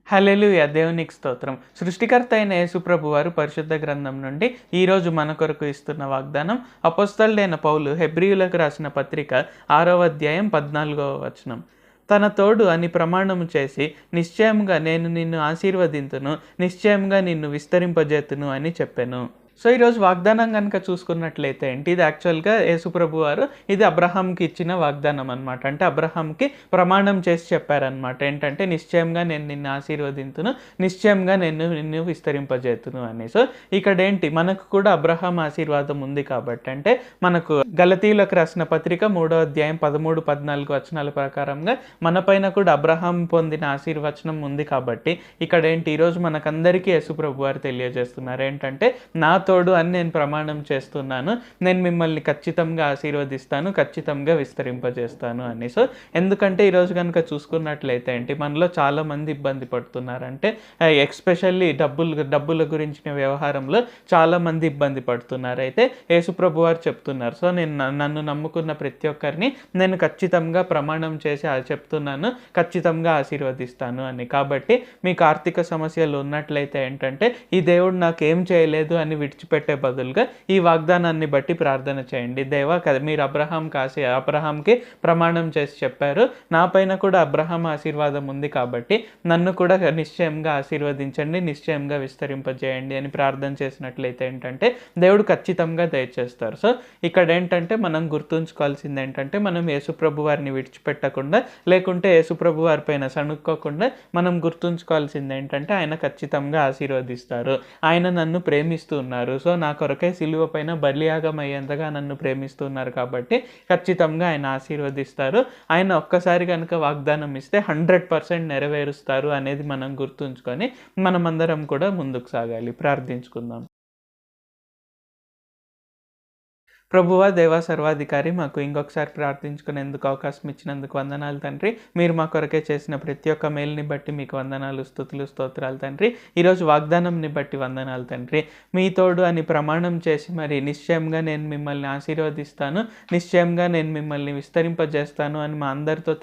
హల్లెలూయా! దేవునికి స్తోత్రం. సృష్టికర్త అయిన యేసుప్రభు వారు పరిశుద్ధ గ్రంథం నుండి ఈరోజు మన కొరకు ఇస్తున్న వాగ్దానం అపోస్తలుడైన పౌలు హెబ్రీయులకు రాసిన పత్రిక 6వ అధ్యాయం 14వ వచనం. తన తోడు అని ప్రమాణము చేసి నిశ్చయముగా నేను నిన్ను ఆశీర్వదింతును, నిశ్చయముగా నిన్ను విస్తరింపజేతును అని చెప్పెను. సో ఈరోజు వాగ్దానం కనుక చూసుకున్నట్లయితే ఏంటి, ఇది యాక్చువల్గా యేసుప్రభు వారు ఇది అబ్రహాంకి ఇచ్చిన వాగ్దానం అనమాట. అంటే అబ్రహాంకి ప్రమాణం చేసి చెప్పారనమాట. ఏంటంటే నిశ్చయంగా నేను నిన్ను ఆశీర్వదింతును, నిశ్చయంగా నిన్ను విస్తరింపజేతును అని. సో ఇక్కడ ఏంటి, మనకు కూడా అబ్రహాం ఆశీర్వాదం ఉంది కాబట్టి, అంటే మనకు గలతీయులకు రాసిన పత్రిక 3వ అధ్యాయం 13, 14 వచనాల ప్రకారంగా మన పైన కూడా అబ్రహాం పొందిన ఆశీర్వచనం ఉంది కాబట్టి ఇక్కడ ఏంటి, ఈరోజు మనకందరికీ యేసుప్రభు వారు తెలియజేస్తున్నారు ఏంటంటే, నా తోడు అని నేను ప్రమాణం చేస్తున్నాను, నేను మిమ్మల్ని ఖచ్చితంగా ఆశీర్వదిస్తాను, ఖచ్చితంగా విస్తరింపజేస్తాను అని. సో ఎందుకంటే ఈరోజు కనుక చూసుకున్నట్లయితే ఏంటి, మనలో చాలామంది ఇబ్బంది పడుతున్నారు. అంటే ఎక్స్పెషల్లీ డబ్బుల గురించిన వ్యవహారంలో చాలామంది ఇబ్బంది పడుతున్నారు. అయితే యేసుప్రభు వారు చెప్తున్నారు, సో నేను నన్ను నమ్ముకున్న ప్రతి ఒక్కరిని నేను ఖచ్చితంగా ప్రమాణం చేసి చెప్తున్నాను, ఖచ్చితంగా ఆశీర్వదిస్తాను అని. కాబట్టి మీకు ఆర్థిక సమస్యలు ఉన్నట్లయితే ఏంటంటే, ఈ దేవుడు నాకు ఏం చేయలేదు అని విడిచిపెట్టే బదులుగా ఈ వాగ్దానాన్ని బట్టి ప్రార్థన చేయండి. దేవా, మీరు అబ్రహాంకి ప్రమాణం చేసి చెప్పారు, నా పైన కూడా అబ్రహాం ఆశీర్వాదం ఉంది కాబట్టి నన్ను కూడా నిశ్చయంగా ఆశీర్వదించండి, నిశ్చయంగా విస్తరింపజేయండి అని ప్రార్థన చేసినట్లయితే ఏంటంటే దేవుడు ఖచ్చితంగా దయచేస్తారు. సో ఇక్కడ ఏంటంటే మనం గుర్తుంచుకోవాల్సింది ఏంటంటే, మనం యేసుప్రభు వారిని విడిచిపెట్టకుండా, లేకుంటే యేసుప్రభు వారి పైన సణుక్కోకుండా మనం గుర్తుంచుకోవాల్సింది ఏంటంటే, ఆయన ఖచ్చితంగా ఆశీర్వదిస్తారు. ఆయన నన్ను ప్రేమిస్తూ ఉన్నారు. సో నా కొరకే సిలువ పైన బలియాగం అయ్యేంతగా నన్ను ప్రేమిస్తున్నారు కాబట్టి ఖచ్చితంగా ఆయన ఆశీర్వదిస్తారు. ఆయన ఒక్కసారి కనుక వాగ్దానం ఇస్తే 100% నెరవేరుస్తారు అనేది మనం గుర్తుంచుకొని మనమందరం కూడా ముందుకు సాగాలి. ప్రార్థించుకుందాం. ప్రభువా, దేవా, సర్వాధికారి, మాకు ఇంకొకసారి ప్రార్థించుకునేందుకు అవకాశం ఇచ్చినందుకు వందనాలు తండ్రి. మీరు మా కొరకే చేసిన ప్రతి ఒక్క మేలుని బట్టి మీకు వందనాలు, స్తుతులు, స్తోత్రాలు తండ్రి. ఈరోజు వాగ్దానంని బట్టి వందనాలు తండ్రి. మీ తోడు అని ప్రమాణం చేసి మరి నిశ్చయంగా నేను మిమ్మల్ని ఆశీర్వదిస్తాను, నిశ్చయంగా నేను మిమ్మల్ని విస్తరింపజేస్తాను అని మా అందరితో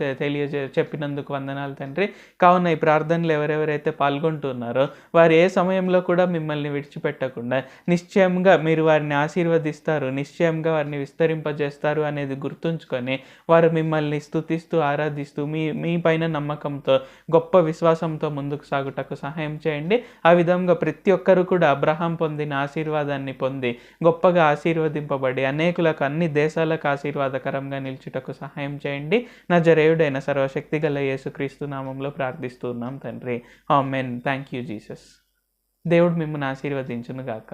చెప్పినందుకు వందనాలు తండ్రి. కావున ఈ ప్రార్థనలు ఎవరెవరైతే పాల్గొంటున్నారో వారు ఏ సమయంలో కూడా మిమ్మల్ని విడిచిపెట్టకుండా నిశ్చయంగా మీరు వారిని ఆశీర్వదిస్తారు, నిశ్చయంగా వారిని విస్తరింపజేస్తారు అనేది గుర్తుంచుకొని వారు మిమ్మల్ని స్తుతిస్తూ ఆరాధిస్తూ మీ పైన నమ్మకంతో గొప్ప విశ్వాసంతో ముందుకు సాగుటకు సహాయం చేయండి. ఆ విధంగా ప్రతి ఒక్కరు కూడా అబ్రహాం పొందిన ఆశీర్వాదాన్ని పొంది గొప్పగా ఆశీర్వదింపబడి అనేకులకు, అన్ని దేశాలకు ఆశీర్వాదకరంగా నిల్చుటకు సహాయం చేయండి. నజరేయుడైన సర్వశక్తి గల యేసుక్రీస్తు నామంలో ప్రార్థిస్తున్నాం తండ్రి. ఆమేన్. Thank you Jesus. దేవుడు మిమ్మల్ని ఆశీర్వదించును గాక.